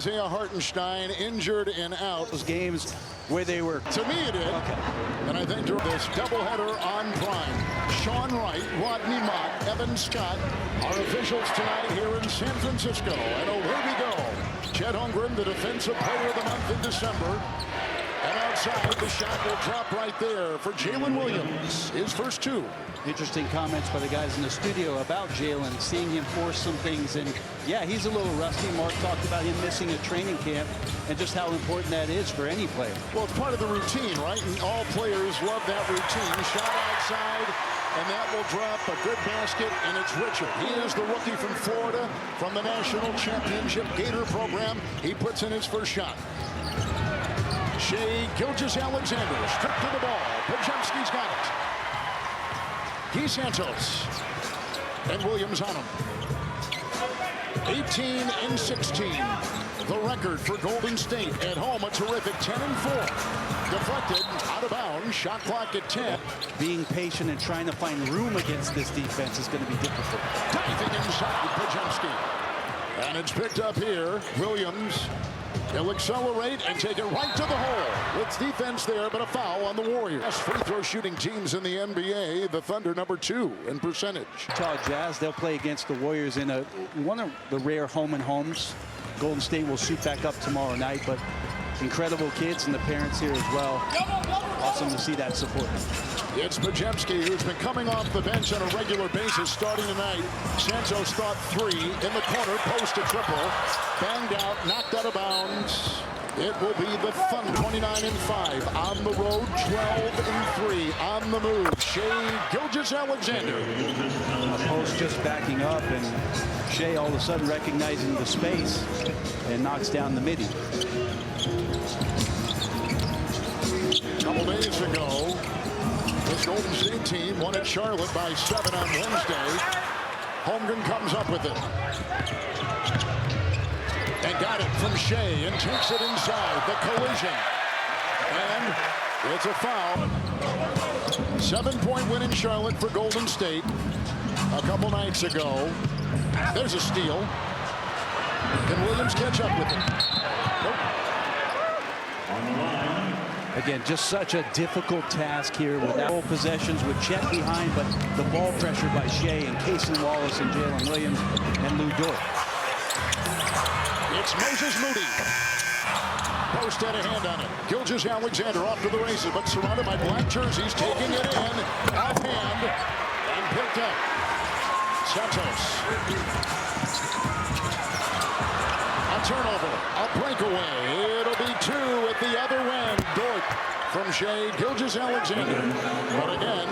Isaiah Hartenstein injured and out. Those games where they were. To me it is. Okay. And I think this doubleheader on Prime. Sean Wright, Rodney Mott, Evan Scott are officials tonight here in San Francisco. And away we go. Chet Holmgren, the Defensive Player of the Month in December. And outside, the shot will drop right there for Jalen Williams. His first two. Interesting comments by the guys in the studio about Jalen, seeing him force some things. And yeah, he's a little rusty. Mark talked about him missing a training camp and just how important that is for any player. Well, it's part of the routine, right? And all players love that routine. Shot outside, and that will drop a good basket, and it's Richard. He is the rookie from Florida, from the National Championship Gator program. He puts in his first shot. Shea Gilgeous-Alexander stripped to the ball. Podziemski's got it. Guy Santos and Williams on him. 18 and 16. The record for Golden State at home. A terrific 10 and 4. Deflected, out of bounds. Shot clock at 10. Being patient and trying to find room against this defense is going to be difficult. Diving inside Podziemski. And it's picked up here. Williams. He'll accelerate and take it right to the hole. It's defense there, but a foul on the Warriors. Best free throw shooting teams in the NBA. The Thunder #2 in percentage. Utah Jazz, they'll play against the Warriors in one of the rare home and homes. Golden State will suit back up tomorrow night, but incredible kids and the parents here as well. Awesome to see that support. It's Podziemski, who's been coming off the bench on a regular basis starting tonight. Santos thought three in the corner, post a triple. Banged out, knocked out of bounds. It will be the Thunder 29 and 5 on the road, 12 and 3 on the move. Shea Gilgeous-Alexander. Post just backing up, and Shea all of a sudden recognizing the space and knocks down the midi. A couple days ago, this Golden State team won at Charlotte by 7 on Wednesday. Holmgren comes up with it. And got it from Shea and takes it inside. The collision. And it's a foul. 7-point win in Charlotte for Golden State a couple nights ago. There's a steal. Can Williams catch up with it? Nope. Again, just such a difficult task here without possessions with Chet behind, but the ball pressure by Shea and Cason Wallace and Jalen Williams and Lou Dort. It's Moses Moody. Post had a hand on it. Gilgeous-Alexander off to the races, but surrounded by black jerseys, taking it in, offhand, and picked up. Santos. A turnover, a breakaway. It'll be 2 at the other end. Dort from Shea Gilgeous-Alexander. But again,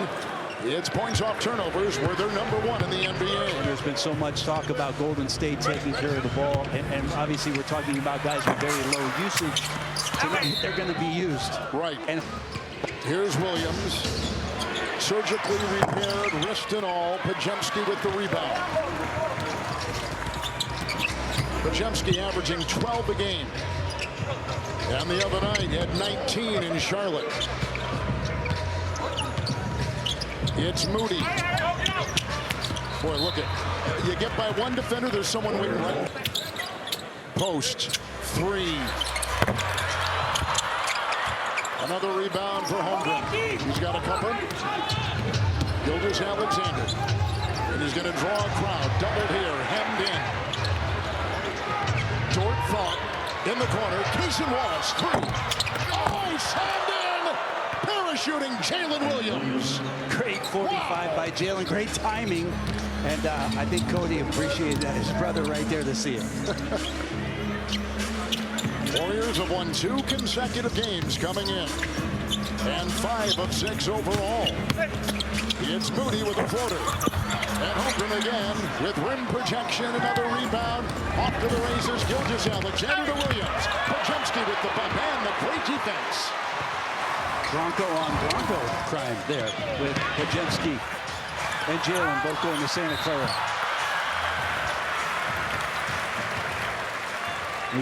it's points off turnovers where they're #1 in the NBA. There's been so much talk about Golden State taking care of the ball, and obviously we're talking about guys with very low usage. Tonight they're going to be used. Right. And here's Williams. Surgically repaired, wrist and all. Podziemski with the rebound. Podziemski averaging 12 a game. And the other night had 19 in Charlotte. It's Moody. Boy, look at, you get by one defender, there's someone waiting right. Post, 3. Another rebound for Holmgren. He's got a couple. Gilgeous-Alexander. And he's going to draw a crowd. Doubled here, hemmed in. Dort fought in the corner. Cason Wallace, 3. Oh, slammed in! Parachuting Jalen Williams. Great 45 by Jalen. Great timing. And I think Cody appreciated that. His brother right there to see it. Warriors have won 2 consecutive games coming in. And 5 of 6 overall. It's Moody with a floater. And Holmgren again with rim projection. Another rebound. Off to the races. Gilgeous-Alexander to Williams. Podziemski with the bump and the great defense. Bronco on Bronco crime there with Podziemski and Jalen both going to Santa Clara.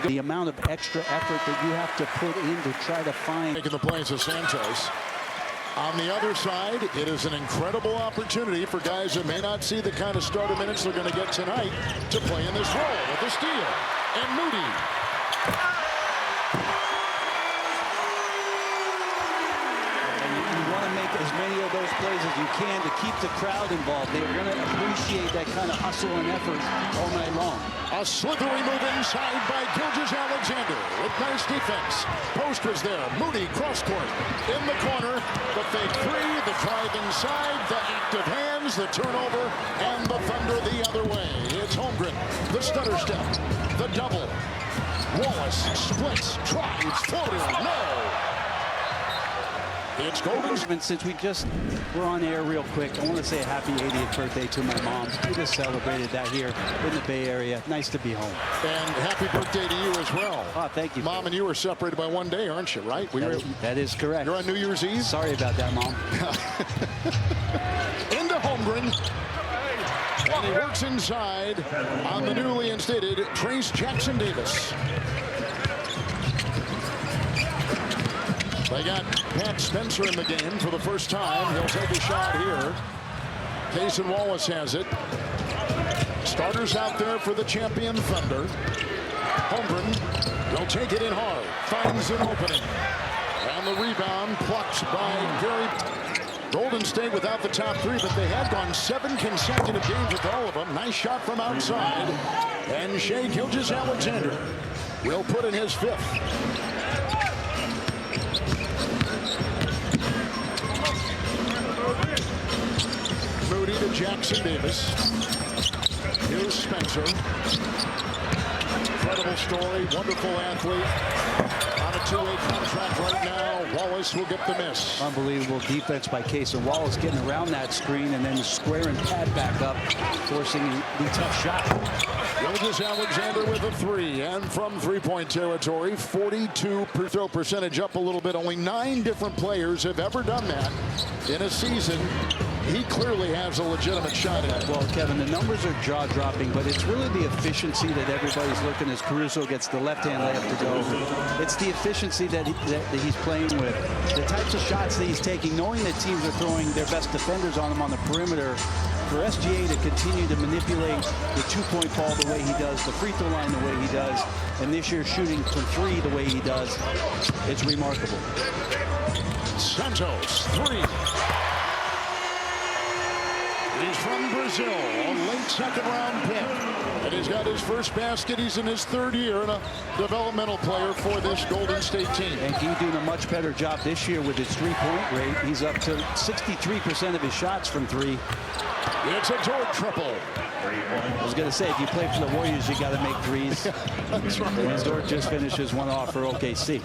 The amount of extra effort that you have to put in to try to find. Taking the place of Santos. On the other side, it is an incredible opportunity for guys that may not see the kind of starter minutes they're going to get tonight to play in this role with the steal. And Moody can to keep the crowd involved. They're going to appreciate that kind of hustle and effort all night long. A slithery move inside by Gilgeous-Alexander with nice defense. Post was there. Moody cross court in the corner. The fake three, the drive inside, the active hands, the turnover, and the Thunder the other way. It's Holmgren, the stutter step, the double. Wallace splits, drives, floater, no. It's Golden. Since we just were on air real quick, I want to say a happy 80th birthday to my mom. We just celebrated that here in the Bay Area. Nice to be home. And happy birthday to you as well. Oh, thank you. Mom and you are separated by one day, aren't you, right? That is correct. You're on New Year's Eve? Sorry about that, Mom. Into Holmgren. And he works inside on the newly instated Trace Jackson Davis. They got Pat Spencer in the game for the first time. He'll take a shot here. Cason Wallace has it. Starters out there for the champion Thunder. Holmgren will take it in hard. Finds an opening. And the rebound plucked by Gary. Golden State without the top three, but they had gone 7 consecutive games with all of them. Nice shot from outside. And Shai Gilgeous-Alexander will put in his 5th. Moody to Jackson Davis. Here's Spencer. Incredible story, wonderful athlete. On a 2-way contract right now. Wallace will get the miss. Unbelievable defense by Cason Wallace, getting around that screen and then squaring Pat back up, forcing the tough shot. Gilgeous-Alexander with a 3, and from three-point territory, 42% throw percentage up a little bit. Only 9 different players have ever done that in a season. He clearly has a legitimate shot at it. Well, Kevin, the numbers are jaw-dropping, but it's really the efficiency that everybody's looking as Caruso gets the left-hand layup to go. It's the efficiency that he's playing with. The types of shots that he's taking, knowing that teams are throwing their best defenders on him on the perimeter. For SGA to continue to manipulate the two-point ball the way he does, the free throw line the way he does, and this year shooting from 3 the way he does, it's remarkable. Santos, 3. He's from Brazil, a late second-round pick. And he's got his first basket. He's in his 3rd year and a developmental player for this Golden State team. And he's doing a much better job this year with his three-point rate. He's up to 63% of his shots from 3. It's a Dort triple. I was going to say, if you play for the Warriors, you got to make threes. That's right. And Dort just finishes one off for OKC.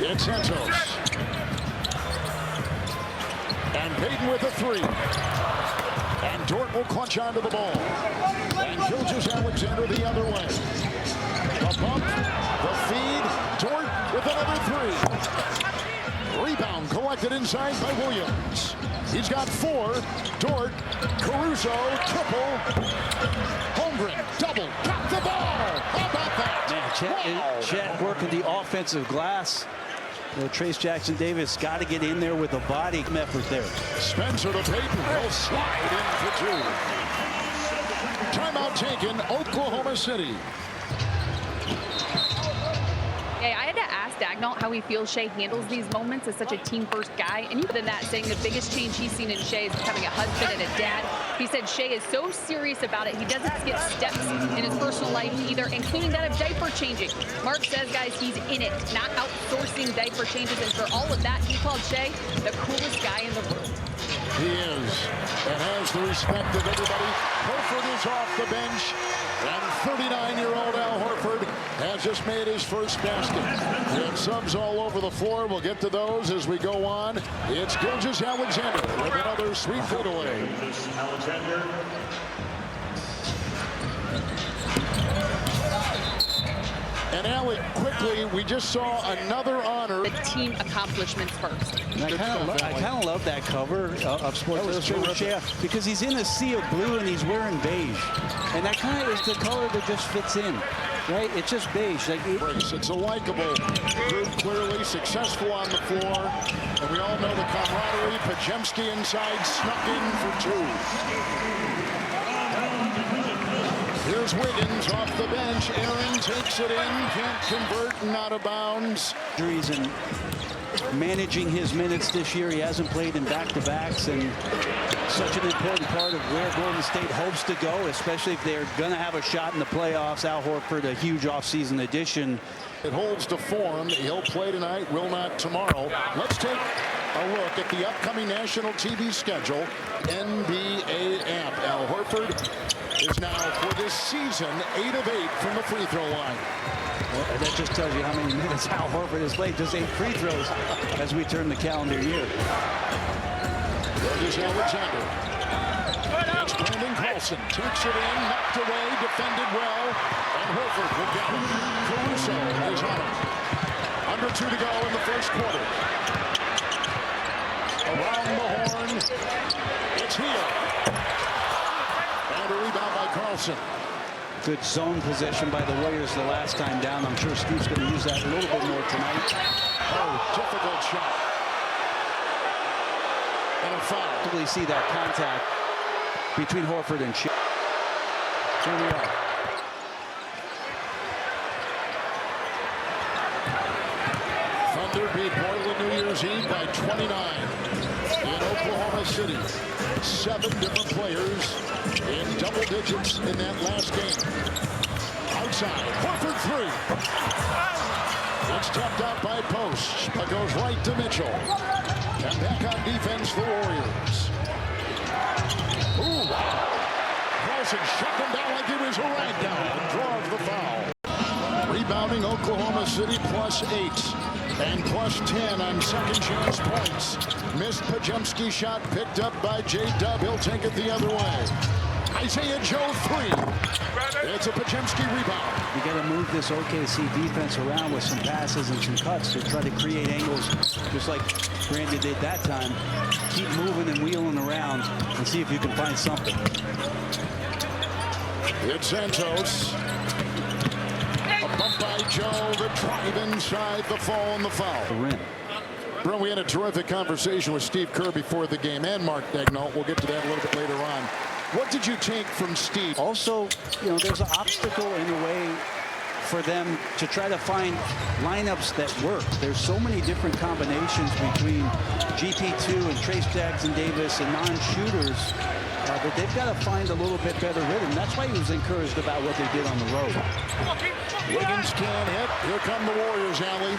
It's Santos. And Payton with a 3. And Dort will clutch onto the ball. And Gilgeous-Alexander the other way. The bump, the feed, Dort with another 3. Rebound collected inside by Williams. He's got 4. Dort, Caruso, triple. Holmgren, double, got the ball. How about that? Man, Chet working the offensive glass. Trace Jackson Davis got to get in there with a body effort there. Spencer to Payton. He'll slide in for 2. Timeout taken, Oklahoma City. Yeah, I had to ask Dagnall how he feels Shai handles these moments as such a team-first guy. And even in that, saying the biggest change he's seen in Shai is becoming a husband and a dad. He said Shai is so serious about it, he doesn't skip steps in his personal life either, including that of diaper changing. Mark says, guys, he's in it, not outsourcing diaper changes. And for all of that, he called Shai the coolest guy in the room. He is, and has the respect of everybody. Horford is off the bench, and 39-year-old Al Horford has just made his first basket. We have subs all over the floor. We'll get to those as we go on. It's Gilgeous-Alexander with another sweet fadeaway. And Allie, quickly, we just saw another honor. The team accomplishments first. And I kind of love that cover of Sports Illustrated because he's in a sea of blue and he's wearing beige. And that kind of is the color that just fits in, right? It's just beige. Like it's a likable group, clearly successful on the floor. And we all know the camaraderie. Pajemski inside, snuck in for 2. Here's Wiggins off the bench. Aaron takes it in, can't convert, not out of bounds. Injuries and managing his minutes this year. He hasn't played in back-to-backs, and such an important part of where Golden State hopes to go, especially if they're going to have a shot in the playoffs. Al Horford, a huge offseason addition. It holds to form. He'll play tonight, will not tomorrow. Let's take a look at the upcoming national TV schedule. NBA app. Al Horford is now, for this season, 8 of 8 from the free throw line. Well, that just tells you how many minutes Al Horford has played. Just 8 free throws as we turn the calendar year. There's Alexander. It's Brandon Carlson. Takes it in, knocked away, defended well, and Horford will get it. Caruso is on it. Under 2 to go in the first quarter. Around the horn. It's here. And a rebound by Carlson. Good zone possession by the Warriors the last time down. I'm sure Steve's going to use that a little bit more tonight. Oh, difficult shot. And a foul. You see that contact between Horford and Shea. Here we are. Thunder beat Portland New Year's Eve by 29 in Oklahoma City. 7 different players in double digits in that last game. Outside, Horford 3. It's tapped out by Post, but goes right to Mitchell. And back on defense, the Warriors. Ooh, wow. Carlson shut them down like he was a rag down and draws the foul. Rebounding Oklahoma City +8 and +10 on second chance points. Missed Pajemski shot picked up by J-Dub. He'll take it the other way. Isaiah Joe 3. It's a Pajemski rebound. You got to move this OKC defense around with some passes and some cuts to try to create angles, just like Brandon did that time. Keep moving and wheeling around and see if you can find something. It's Santos. A bump by Joe. The drive inside, the fall and the foul. The rim. Bro, we had a terrific conversation with Steve Kerr before the game, and Mark Daigneault. We'll get to that a little bit later on. What did you take from Steve? Also, there's an obstacle in a way for them to try to find lineups that work. There's so many different combinations between GP2 and Trace Jackson Davis and non-shooters that they've got to find a little bit better rhythm. That's why he was encouraged about what they did on the road. Wiggins can't hit. Here come the Warriors, Allie.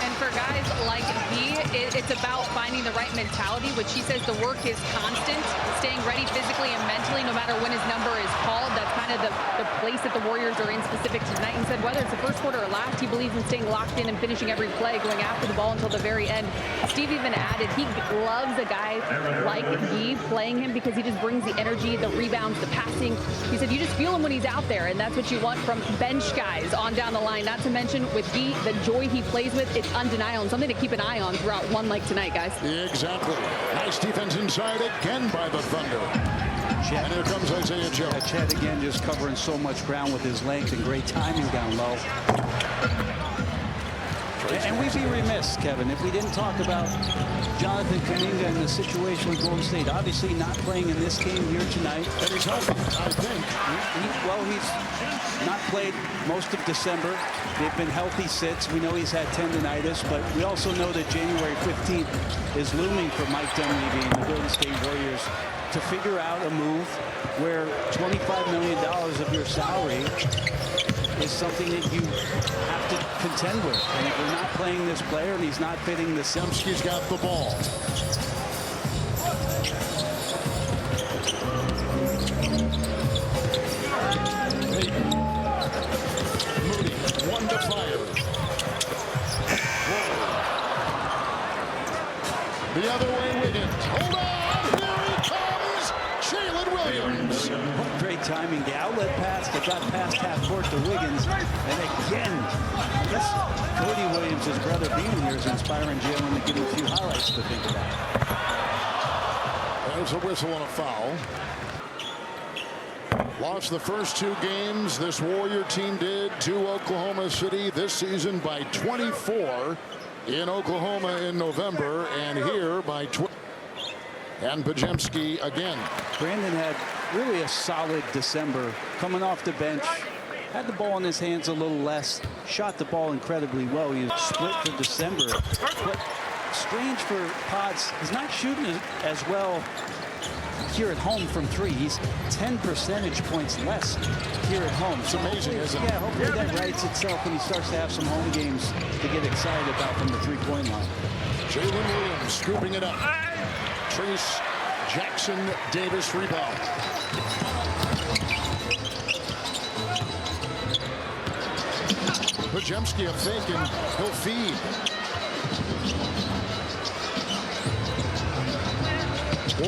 And for guys like he, it's about finding the right mentality, which he says the work is constant, staying ready physically and mentally no matter when his number is called. That's kind of the place that the Warriors are in specific tonight. And said whether it's the first quarter or last, he believes in staying locked in and finishing every play, going after the ball until the very end. Steve even added he loves a guy like Guy playing him because he just brings the energy, the rebounds, the passing. He said you just feel him when he's out there, and that's what you want from bench guys on down the line. Not to mention with Guy, the joy he plays with, it's undeniable and something to keep an eye on throughout one like tonight, guys. Exactly. Nice defense inside again by the Thunder. Chet. And here comes Isaiah Joe. Chet again just covering so much ground with his length and great timing down low. And we'd be remiss, Kevin, if we didn't talk about Jonathan Kuminga and the situation with Golden State. Obviously not playing in this game here tonight. And he's healthy, I think. He's not played most of December. They've been healthy sits. We know he's had tendonitis, but we also know that January 15th is looming for Mike Dunleavy and the Golden State Warriors to figure out a move where $25 million of your salary is something that you have to contend with. And if we're not playing this player and he's not fitting the system. He's got the ball. Moody, 1 to fire. Whoa. The other way, Wiggins. Hold on, here he comes. Jalen Williams. Great timing. The outlet pass that got past half court to Wiggins. And again, I guess Cody Williams' brother being here is inspiring Jalen to give him a few highlights to think about. There's a whistle and a foul. Lost the first 2 games this Warrior team did to Oklahoma City this season by 24 in Oklahoma in November, and here by 20. And Pajemski again. Brandon had really a solid December. Coming off the bench, had the ball in his hands a little less, shot the ball incredibly well. He was split for December. But strange for Pods, he's not shooting as well here at home from three. He's 10 percentage points less here at home. It's amazing, isn't it? Yeah, hopefully that rights itself when he starts to have some home games to get excited about from the three-point line. Jalen Williams scooping it up. Trace Jackson Davis rebound. Pajemski a fake and he'll feed.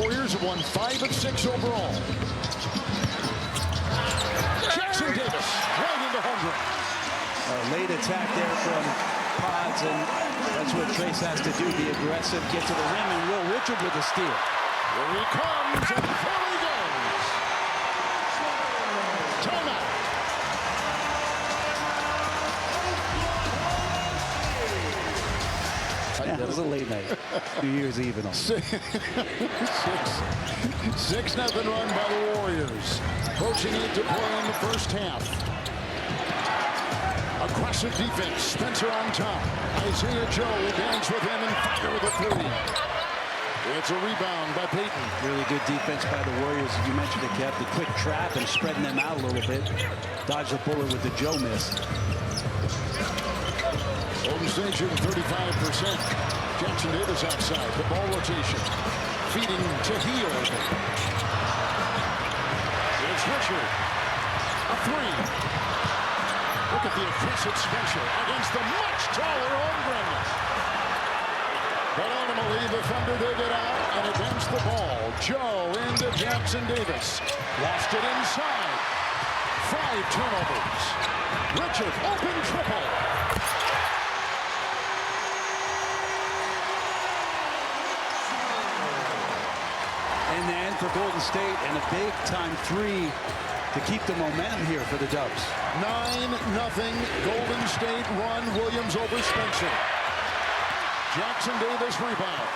Warriors have won 5 of 6 overall. Jackson Davis right into Holmgren. A late attack there from Pods, and that's what Trace has to do, be aggressive, get to the rim, and Will Richard with the steal. Here he comes, and there he goes. Timeout. Yeah, it was a late night. New Year's Eve and all. 6-0 run by the Warriors. Approaching 8 to play in the first half. Aggressive defense. Spencer on top. Isaiah Joe will dance with him and fire with a three. It's a rebound by Payton. Really good defense by the Warriors. As you mentioned it, Kev, the quick trap and spreading them out a little bit. Dodged the bullet with the Joe miss. Golden State shooting 35%. Jackson Davis outside. The ball rotation. Feeding to Hield. It's Richard. A three. Look at the aggressive Spencer against the much taller Holmgren. But ultimately, the Thunder did it out and advanced the ball. Joe into Jackson Davis. Lost it inside. 5 turnovers. Richard, open triple. And then for Golden State, and a big-time three to keep the momentum here for the Dubs. 9-0 Golden State run. Williams over Spencer. Jackson Davis rebound.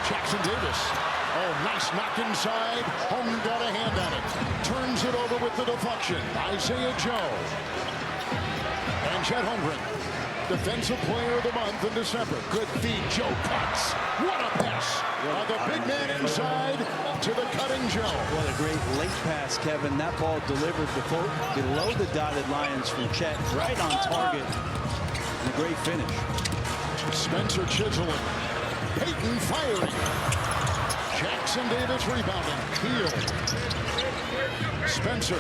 Jackson Davis. Oh, nice knock inside. Holmgren got a hand on it. Turns it over with the deflection. Isaiah Joe. And Chet Holmgren, Defensive Player of the Month in December. Good feed. Joe cuts. What a pass. The big man inside to the cutting Joe. What a great late pass, Kevin. That ball delivered below the dotted lines from Chet. Right on target. And a great finish. Spencer chiseling. Payton firing. Jackson Davis rebounding. Hield. Spencer.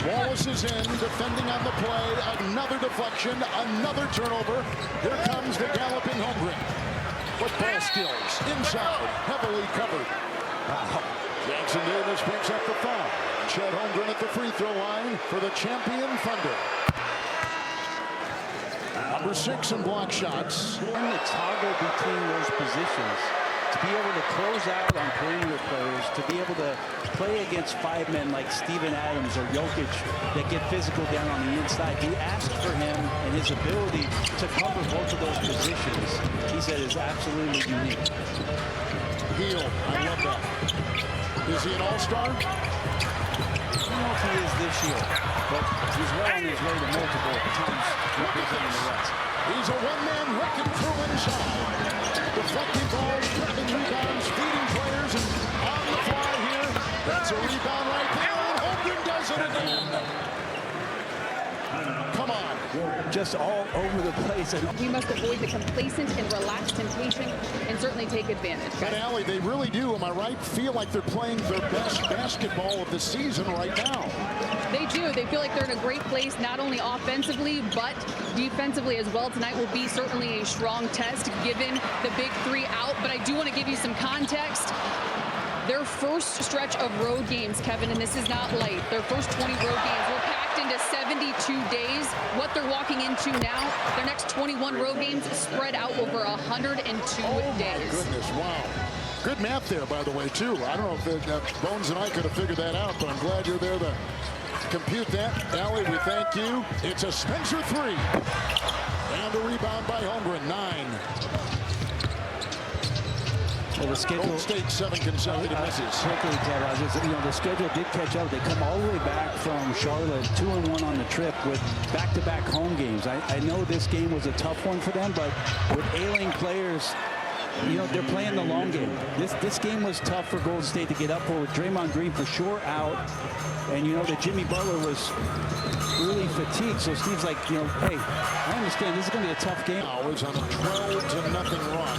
Wallace is in, defending on the play. Another deflection, another turnover. Here comes the galloping Holmgren. With ball skills. Inside, heavily covered. Wow. Jackson Davis picks up the foul. Chet Holmgren at the free throw line for the champion Thunder. Number 6 in block shots. And the toggle between those positions. To be able to close out on perimeter players, to be able to play against 5 men like Steven Adams or Jokic that get physical down on the inside. You ask for him and his ability to cover both of those positions, he said, is absolutely unique. Hield, I love that. Is he an all-star? I don't know if he is this year, but he's well on his way to multiple times representing the West. He's a one-man wrecking crew inside. Deflecting balls, grabbing rebounds, feeding players, and on the fly here. That's a rebound right there, and Holmgren does it again. Come on. Just all over the place. We must avoid the complacent and relaxed temptation and certainly take advantage. But Allie, they really do, am I right, feel like they're playing their best basketball of the season right now. They do. They feel like they're in a great place, not only offensively, but defensively as well. Tonight will be certainly a strong test given the big 3 out. But I do want to give you some context. Their first stretch of road games, Kevin, and this is not light, their first 20 road games were packed into 72 days. What they're walking into now, their next 21 road games spread out over 102 days. My goodness, wow. Good math there, by the way, too. I don't know if Bones and I could have figured that out, but I'm glad you're there to compute that. Allie, we thank you. It's a Spencer 3. And a rebound by Holmgren, 9. Well, the schedule, Golden State 7 consecutive misses. Quickly, Ted, the schedule did catch up. They come all the way back from Charlotte, 2-1 on the trip with back-to-back home games. I know this game was a tough one for them, but with ailing players, they're playing the long game. This game was tough for Golden State to get up for, with Draymond Green for sure out, and that Jimmy Butler was really fatigued. So Steve's like, hey, I understand this is going to be a tough game. Now is on a 12-0 run.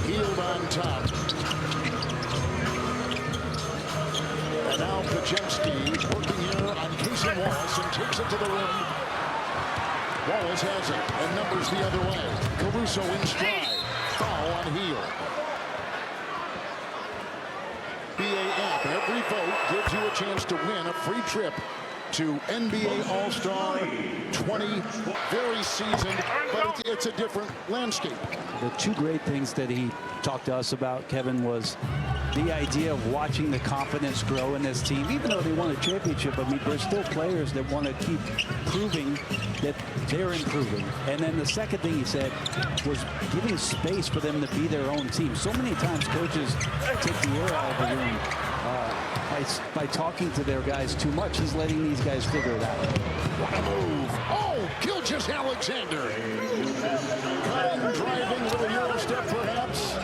Healed on top. And now Pajemski working here on Casey Wallace and takes it to the rim. Wallace has it and numbers the other way. Caruso in stride. Foul on Heel. BAF. Every vote gives you a chance to win a free trip to NBA All-Star 20. Very seasoned, but it's a different landscape. The two great things that he talked to us about, Kevin, was the idea of watching the confidence grow in this team. Even though they won a championship, I mean, there's still players that want to keep proving that they're improving. And then the second thing he said was giving space for them to be their own team. So many times coaches take the air out of the room by talking to their guys too much. He's letting these guys figure it out. What a move. Oh, Gilgeous Alexander. Cutting, driving with a Euro step perhaps.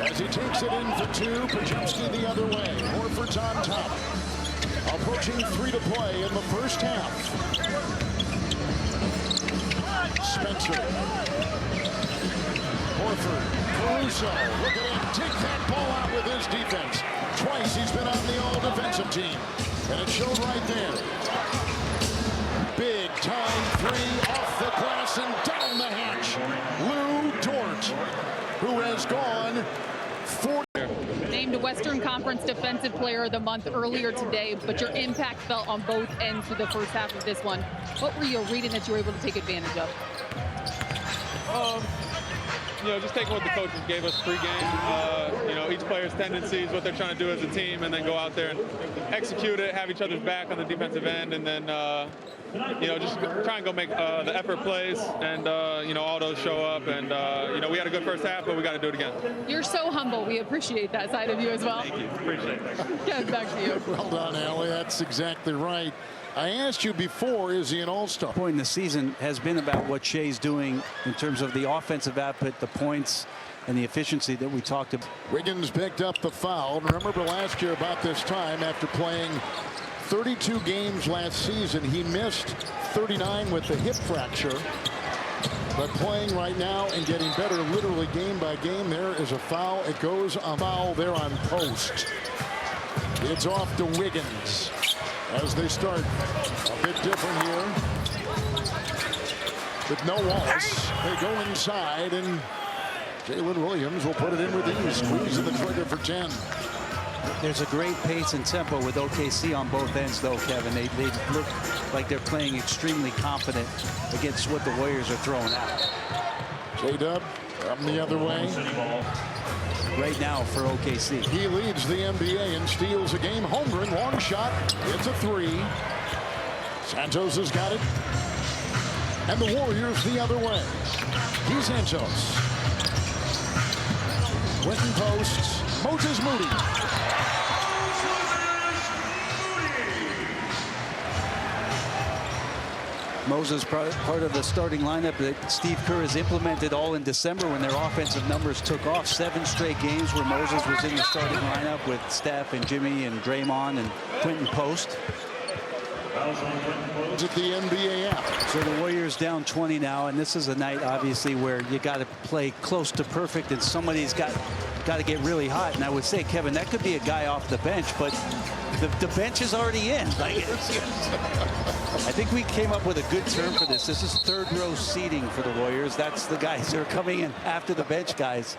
As he takes it in for 2, Pajemski the other way. Horford's on top. Approaching 3 to play in the first half. Spencer. Horford. Caruso. Look at him take that ball out with his defense. Twice he's been on the all-defensive team. And it showed right there. Big time 3 off the glass and down the hatch. Lou Dort, who has gone 40. Named Western Conference Defensive Player of the Month earlier today, but your impact felt on both ends through the first half of this one. What were you reading that you were able to take advantage of? Just taking what the coaches gave us pregame. Each player's tendencies, what they're trying to do as a team, and then go out there and execute it, have each other's back on the defensive end, and then, just try and go make the effort plays, and, all those show up. And, we had a good first half, but we got to do it again. You're so humble. We appreciate that side of you as well. Thank you. Appreciate it. Kevin, back to you. Well done, Allie. That's exactly right. I asked you before, is he an all-star? Point in the season has been about what Shea's doing in terms of the offensive output, the points, and the efficiency that we talked about. Wiggins picked up the foul. Remember last year about this time, after playing 32 games last season, he missed 39 with the hip fracture. But playing right now and getting better literally game by game, there is a foul. It goes a foul there on post. It's off to Wiggins. As they start a bit different here. With no Wallace, they go inside, and Jalen Williams will put it in with ease, squeezing the trigger for 10. There's a great pace and tempo with OKC on both ends, though, Kevin. They look like they're playing extremely confident against what the Warriors are throwing out. J-Dub from the other way. Right now for OKC. He leads the NBA and steals a game. Holmgren, long shot. It's a 3. Santos has got it. And the Warriors the other way. He's Santos. Winton posts. Moses Moody. Moses part of the starting lineup that Steve Kerr has implemented all in December when their offensive numbers took off. 7 straight games where Moses was in the starting lineup with Steph and Jimmy and Draymond and Quentin Post. At the NBA app. So the Warriors down 20 now, and this is a night obviously where you got to play close to perfect, and somebody's got to get really hot. And I would say, Kevin, that could be a guy off the bench, but the bench is already in. I think we came up with a good term for this. This is third row seating for the Warriors. That's the guys that are coming in after the bench guys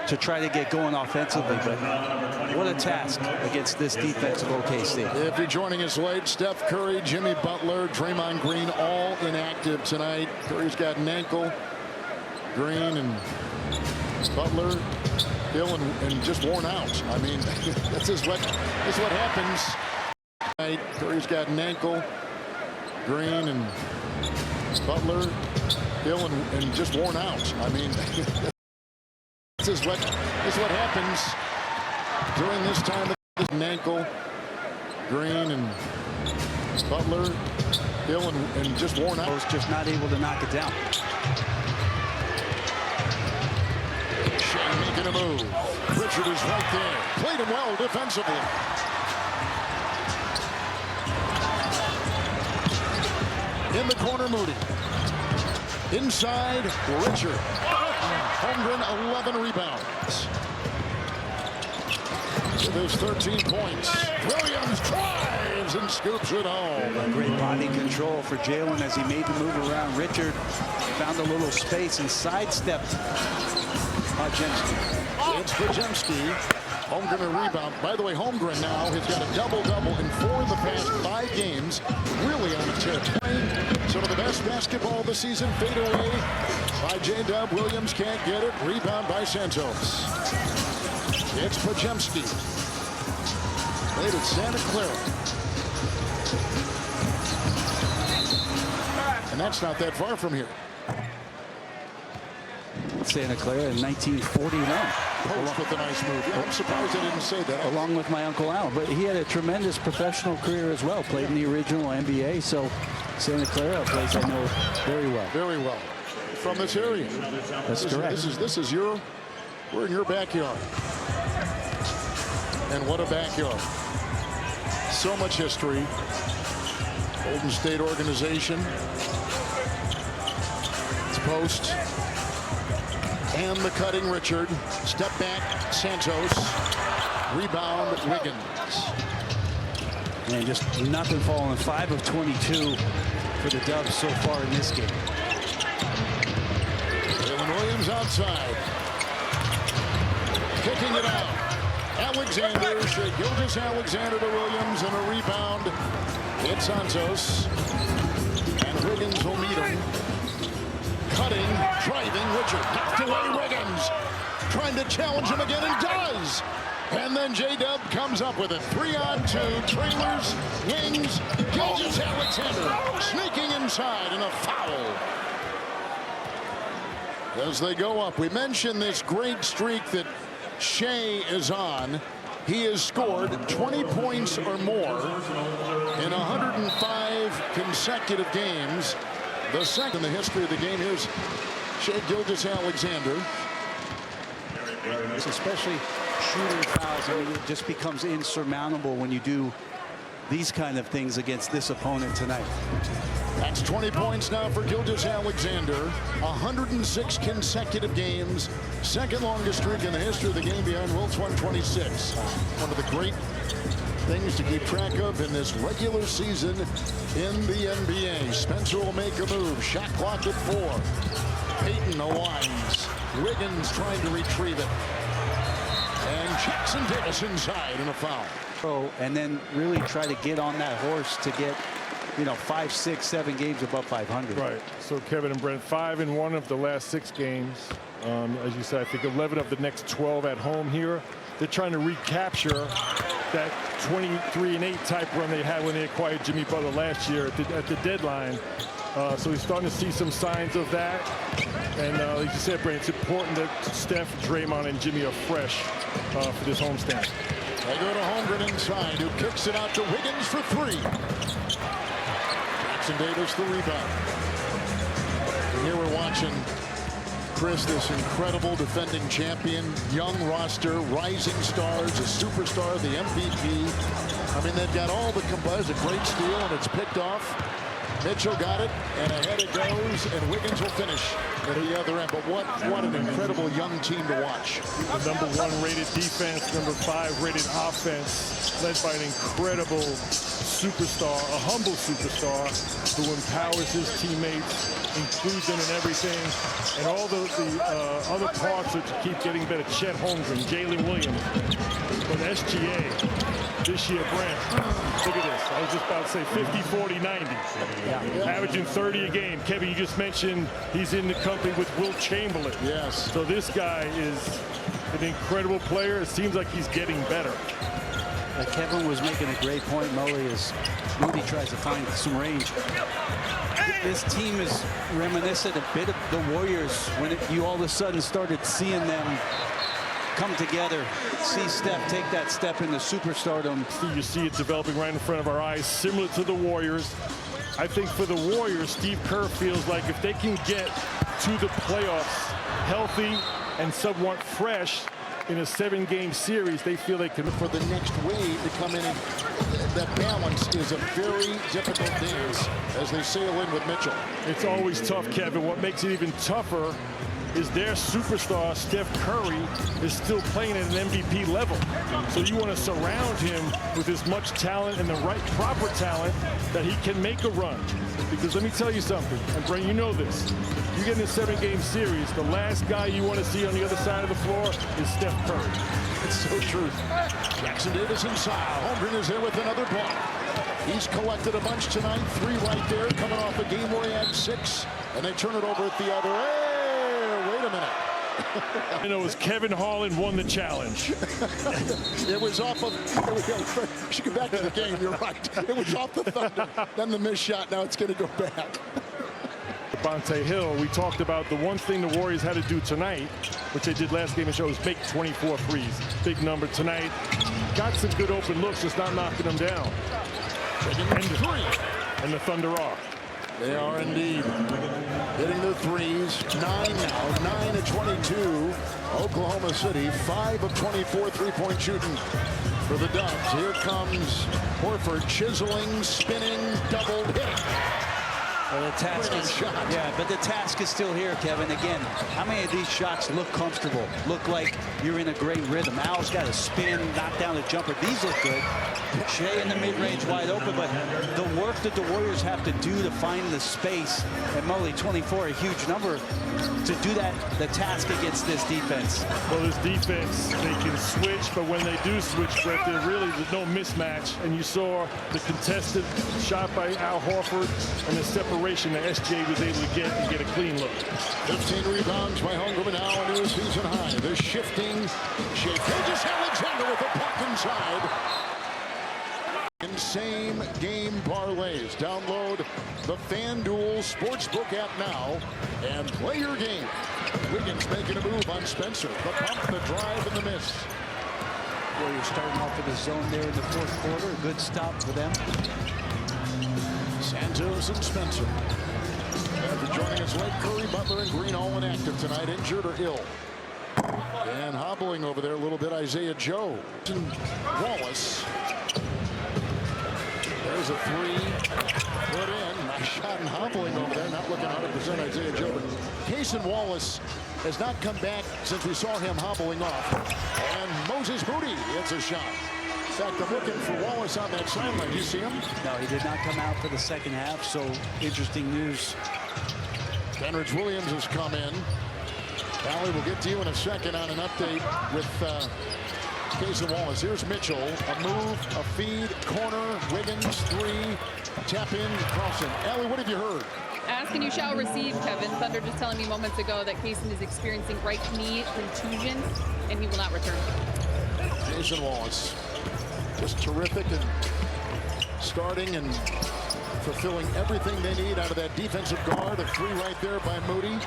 to try to get going offensively. But what a task against this defense of OKC. If you're joining us late, Steph Curry, Jimmy Butler, Draymond Green, all inactive tonight. Curry's got an ankle. Green and Butler ill and just worn out. I mean, this is what happens Curry's got an ankle. Green and Butler, Hill, and just worn out. I mean, this is what happens during this time. An ankle. Green and Butler, Hill, and just worn out. Just not able to knock it down. Shea making a move. Richard is right there. Played him well defensively. In the corner, Moody. Inside, Richard. Holmgren, 11 rebounds. With his 13 points. Williams drives and scoops it home. Great body control for Jalen as he made the move around Richard. Found a little space and sidestepped Jemski. It's for Jemski. Holmgren a rebound. By the way, Holmgren now has got a double-double in 4 of the past 5 games. Really on a tip. Some of the best basketball of the season. Fade away by J-Dub. Williams can't get it. Rebound by Santos. It's Pajemski. Played at Santa Clara. And that's not that far from here. Santa Clara in 1941. Post with a nice move. Yeah, I'm surprised I didn't say that. Along with my Uncle Al. But he had a tremendous professional career as well. Played in the original NBA. So Santa Clara, a place I know very well. Very well. From this area. That's correct. This is your, we're in your backyard. And what a backyard. So much history. Golden State organization. It's post. And the cutting Richard. Step back Santos. Rebound Wiggins. And just nothing falling. 5 of 22 for the Dubs so far in this game. Jalen Williams outside. Kicking it out. Alexander, Shea Gilgeous-Alexander to Williams, and a rebound. It's Santos. And Wiggins will meet him. Cutting, driving, Richard. Knocked away Wiggins. Trying to challenge him again, and does. And then J-Dub comes up with it. 3-on-2, trailers, wings, Gilgeous-Alexander sneaking inside, and a foul. As they go up, we mentioned this great streak that Shea is on. He has scored 20 points or more in 105 consecutive games. The second in the history of the game. Here's Shea Gilgeous-Alexander. Especially shooting fouls. I mean, it just becomes insurmountable when you do these kind of things against this opponent tonight. That's 20 points now for Gilgeous-Alexander. 106 consecutive games. Second longest streak in the history of the game behind Wilt's 126. One of the great things to keep track of in this regular season in the NBA. Spencer will make a move. Shot clock at 4. Payton aligns. Wiggins trying to retrieve it. And Jackson Davis inside and a foul. And then really try to get on that horse to get, 5, 6, 7 games above 500. Right. So Kevin and Brent, 5-1 of the last 6 games. As you said, I think 11 of the next 12 at home here. They're trying to recapture that 23-8 type run they had when they acquired Jimmy Butler last year at the deadline. So we're starting to see some signs of that. And like you said, Brent, it's important that Steph, Draymond, and Jimmy are fresh for this homestand. They go to Holmgren inside, who kicks it out to Wiggins for 3. Jackson Davis the rebound. And here we're watching Chris, this incredible defending champion, young roster, rising stars, a superstar, the MVP. I mean, they've got all the combined. A great steal, and it's picked off. Mitchell got it, and ahead it goes, and Wiggins will finish at the other end. But what an incredible young team to watch. The #1 rated defense, #5 rated offense, led by an incredible superstar, a humble superstar who empowers his teammates, includes them in everything, and all the other parts are to keep getting better. Chet Holmgren, Jalen Williams, from SGA. This year, Brent, look at this. I was just about to say 50, 40, 90. Averaging 30 a game. Kevin, you just mentioned he's in the company with Wilt Chamberlain. Yes. So this guy is an incredible player. It seems like he's getting better. Kevin was making a great point, Mully, as Moody tries to find some range. This team is reminiscent a bit of the Warriors when you all of a sudden started seeing them come together, see Steph take that step into superstardom. You see it developing right in front of our eyes, similar to the Warriors. I think for the Warriors, Steve Kerr feels like if they can get to the playoffs healthy and somewhat fresh in a 7-game series, they feel they can. For the next wave to come in, and that balance is a very difficult dance as they sail in with Mitchell. It's always tough, Kevin. What makes it even tougher is their superstar, Steph Curry, is still playing at an MVP level. So you want to surround him with as much talent and the right proper talent that he can make a run. Because let me tell you something, and Brent, you know this. You get in a 7-game series, the last guy you want to see on the other side of the floor is Steph Curry. It's so true. Jackson Davis inside. Holmgren is there with another block. He's collected a bunch tonight. 3 right there, coming off a game where he had 6, and they turn it over at the other end. Wait a minute. And it was Kevin Harlan won the challenge. It was off of, here we go. We should get back to the game, you're right. It was off the Thunder, then the missed shot, now it's going to go back. Bonte Hill, we talked about the one thing the Warriors had to do tonight, which they did last game and show, was make 24 threes. Big number tonight. Got some good open looks, just not knocking them down. And the Thunder are. They are indeed hitting the threes. 9 now, 9 of 22. Oklahoma City, 5 of 24 three-point shooting for the Dubs. Here comes Horford, chiseling, spinning, double hit. Well, the task is, yeah, but the task is still here, Kevin. Again, how many of these shots look comfortable, look like you're in a great rhythm? Al's got a spin, knock down a jumper. These look good. Shea in the mid-range wide open, but the work that the Warriors have to do to find the space, and Mully, 24, a huge number, to do that, the task against this defense. Well, this defense, they can switch, but when they do switch, Brett, there's no mismatch. And you saw the contested shot by Al Horford and the separation that SJ was able to get and get a clean look. 15 rebounds by Holmgren, now a new season high. The shifting Shea Gilgeous-Alexander with the puck inside. Same game parlays. Download the FanDuel Sportsbook app now and play your game. Wiggins making a move on Spencer. The pump, the drive, and the miss. Warriors starting off with a zone there in the 4th quarter. A good stop for them. Santos and Spencer. After joining us late, Curry, Butler, and Green all inactive tonight, injured or ill. And hobbling over there a little bit, Isaiah Joe. Wallace. There's a 3 put in. Nice shot and hobbling over there. Not looking 100% Isaiah Joe. But Cason Wallace has not come back since we saw him hobbling off. And Moses Moody hits a shot. In fact, I'm looking for Wallace on that sideline. Do you see him? No, he did not come out for the 2nd half, so interesting news. Kenrich Williams has come in. Allie, we'll get to you in a second on an update with Cason Wallace. Here's Mitchell. A move, a feed, corner, Wiggins, 3, tap in, crossing. Allie, what have you heard? Ask and you shall receive, Kevin. Thunder just telling me moments ago that Cason is experiencing right knee contusion, and he will not return. Cason Wallace, just terrific and starting and fulfilling everything they need out of that defensive guard. A 3 right there by Moody.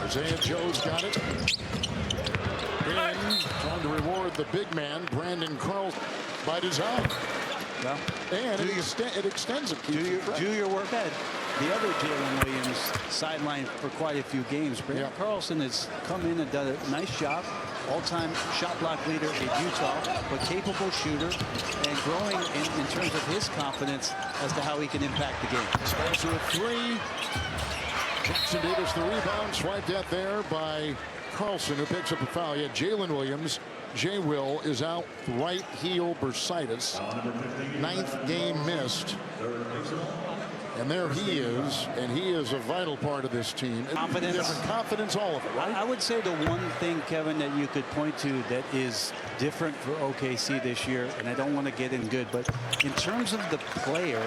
Isaiah Joe's got it. In, trying to reward the big man, Brandon Carlson, by design. Well, and it extends it. Do your work ahead. The other Jalen Williams sidelined for quite a few games. Brandon Carlson has come in and done a nice job. All-time shot block leader in Utah, but capable shooter and growing in terms of his confidence as to how he can impact the game. Spencer at 3. Jackson Davis the rebound, swiped at there by Carlson, who picks up a foul. Yet Jalen Williams, J-Will, is out right heel bursitis. 9th game missed. And there he is, and he is a vital part of this team. Confidence, all of it, right? I would say the one thing, Kevin, that you could point to that is different for OKC this year, and I don't want to get in good, but in terms of the player,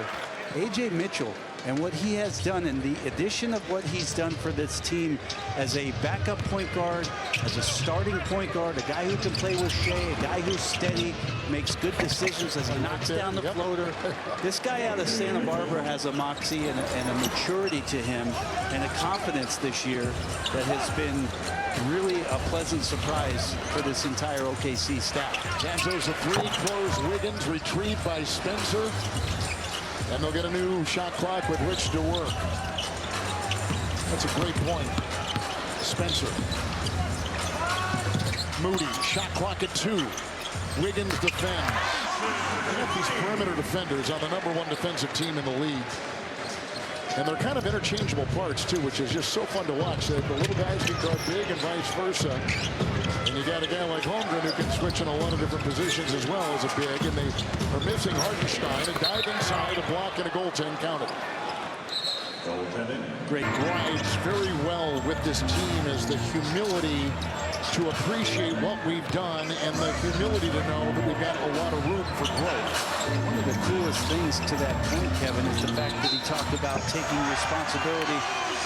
A.J. Mitchell And what he has done, and the addition of what he's done for this team as a backup point guard, as a starting point guard, a guy who can play with Shea, a guy who's steady, makes good decisions as he knocks down the floater. This guy out of Santa Barbara has a moxie and a maturity to him and a confidence this year that has been really a pleasant surprise for this entire OKC staff. Jazzo's a three, closed. Wiggins retrieved by Spencer. And they'll get a new shot clock with which to work. That's a great point. Spencer. Moody, shot clock at 2. Wiggins defends. They have these perimeter defenders on the #1 defensive team in the league. And they're kind of interchangeable parts, too, which is just so fun to watch. The little guys can guard big and vice versa. And you got a guy like Holmgren who can switch in a lot of different positions as well as a big. And they are missing Hartenstein. A dive inside, a block, and a goaltend counted. Great glides very well with this team as the humility to appreciate what we've done and the humility to know that we've got a lot of room for growth. One of the coolest things to that point, Kevin, is the fact that he talked about taking responsibility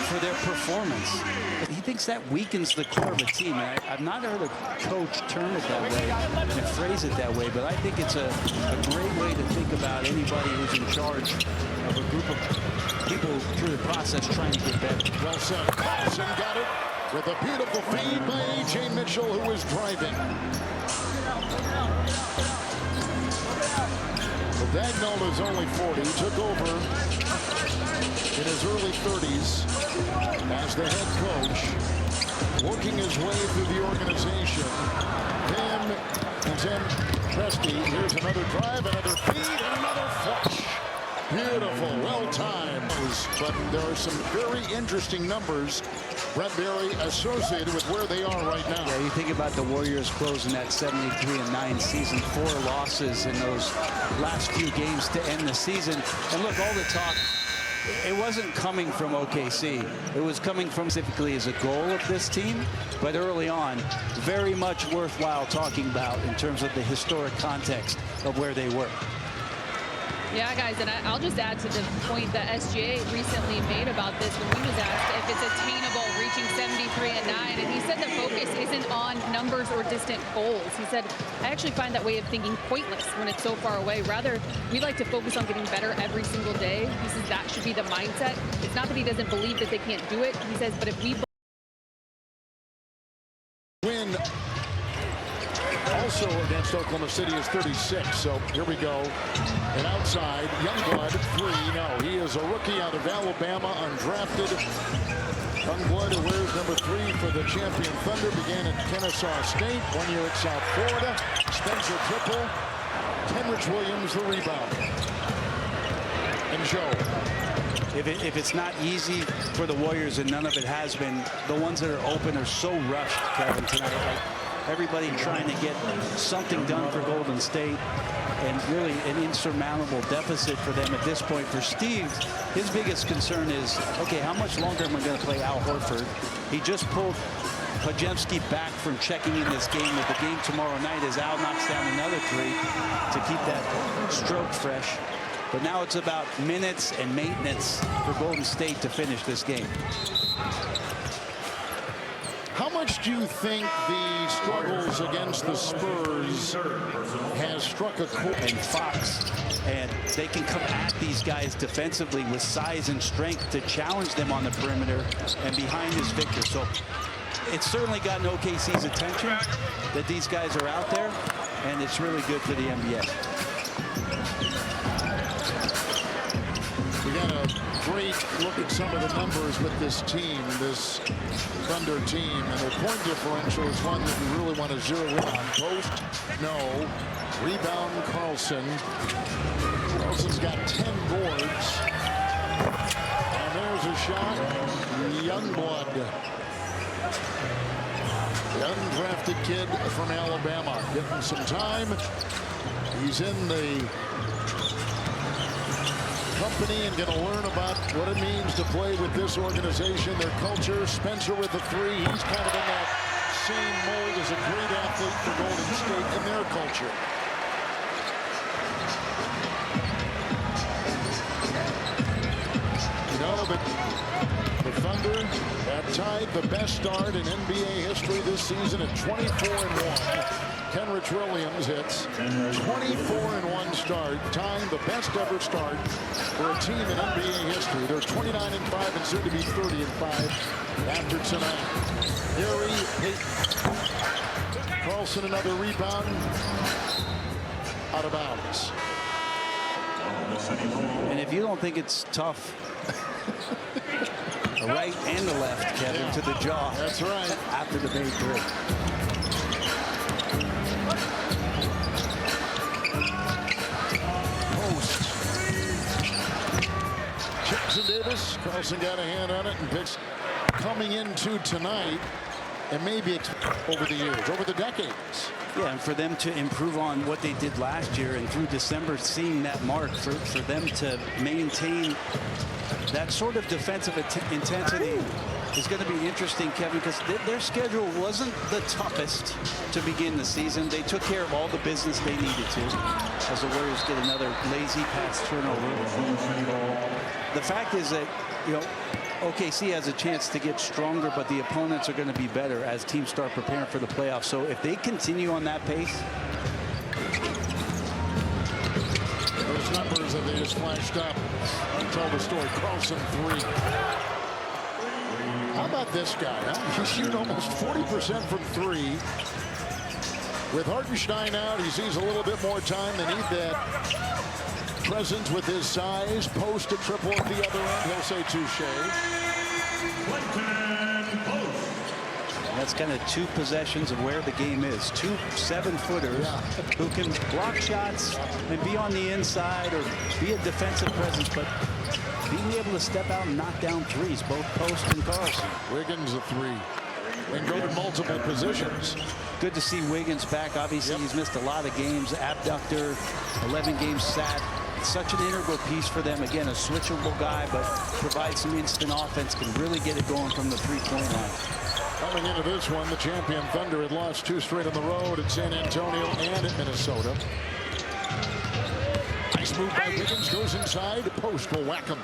for their performance. He thinks that weakens the core of a team. And I've not heard a coach term it that way and phrase it that way, but I think it's a great way to think about anybody who's in charge of a group of people through the process trying to get better. Well said. Carlson got it with a beautiful feed by A.J. Mitchell, who was driving. Well, Dagnall is only 40. He took over in his early 30s as the head coach, working his way through the organization. Him and Tim Presti. Here's another drive, another feed, and another flush. Beautiful, well timed. But there are some very interesting numbers, Brent Barry, associated with where they are right now. Yeah, you think about the Warriors closing that 73-9 season, 4 losses in those last few games to end the season. And look, all the talk, it wasn't coming from OKC. It was coming from specifically as a goal of this team. But early on, very much worthwhile talking about in terms of the historic context of where they were. Yeah, guys, and I'll just add to the point that SGA recently made about this when he was asked if it's attainable reaching 73-9, and he said the focus isn't on numbers or distant goals. He said, I actually find that way of thinking pointless when it's so far away. Rather, we like to focus on getting better every single day. He says that should be the mindset. It's not that he doesn't believe that they can't do it. He says, but if we win also against Oklahoma City is 36. So here we go. And outside, Youngblood, 3. No, he is a rookie out of Alabama, undrafted. Youngblood, who wears number 3 for the champion Thunder, began at Kennesaw State, 1 year at South Florida. Spencer triple. Kenrich Williams, the rebound. And Joe. If it's not easy for the Warriors, and none of it has been, the ones that are open are so rushed, Kevin, tonight. Like, everybody trying to get something done for Golden State, and really an insurmountable deficit for them at this point. For Steve, his biggest concern is, okay, how much longer am I going to play Al Horford? He just pulled Podziemski back from checking in this game. With the game tomorrow night as Al knocks down another 3 to keep that stroke fresh. But now it's about minutes and maintenance for Golden State to finish this game. How much do you think the struggles against the Spurs has struck a chord? And Fox, and they can come at these guys defensively with size and strength to challenge them on the perimeter, and behind is Victor. So it's certainly gotten OKC's attention that these guys are out there, and it's really good for the NBA. We got a great look at some of the numbers with this team, this Thunder team, and their point differential is one that we really want to zero in on. Post, no. Rebound, Carlson. Carlson's got 10 boards. And there's a shot. Youngblood. The undrafted kid from Alabama. Getting some time. He's in the company and going to learn about what it means to play with this organization, their culture. Spencer with a 3. He's kind of in that same mold as a great athlete for Golden State and their culture. go, but the Thunder have tied the best start in NBA history this season at 24-1. Kenrich Williams hits 24-1 start, tying the best ever start for a team in NBA history. They're 29-5 and soon to be 30-5 after tonight. Gary Payton. Carlson another rebound. Out of bounds. And if you don't think it's tough, the right and the left, Kevin, to the jaw. That's right. After the main three. Jackson Davis, Carlson got a hand on it and picks coming into tonight and maybe over the years, over the decades. Yeah, and for them to improve on what they did last year and through December seeing that mark, for them to maintain that sort of defensive intensity is going to be interesting, Kevin, because their schedule wasn't the toughest to begin the season. They took care of all the business they needed to as the Warriors get another lazy pass turnover. The fact is that, you know, OKC has a chance to get stronger, but the opponents are going to be better as teams start preparing for the playoffs. So if they continue on that pace. Those numbers that they just flashed up tell the story. Carlson 3. How about this guy? Huh? He's shooting almost 40% from 3. With Hartenstein out, he sees a little bit more time. They need that presence with his size. Post a triple at the other end. He'll say touche. That's kind of two possessions of where the game is. Two 7-footers who can block shots and be on the inside or be a defensive presence, but being able to step out and knock down threes, both Post and Carlson. Wiggins a 3. And go to multiple positions. Good to see Wiggins back. Obviously, he's missed a lot of games. Abductor, 11 games sat. Such an integral piece for them. Again, a switchable guy, but provides some instant offense, can really get it going from the three-point line. Coming into this one, the champion Thunder had lost 2 straight on the road at San Antonio and at Minnesota. Nice move by Wiggins, goes inside. Post will whack him.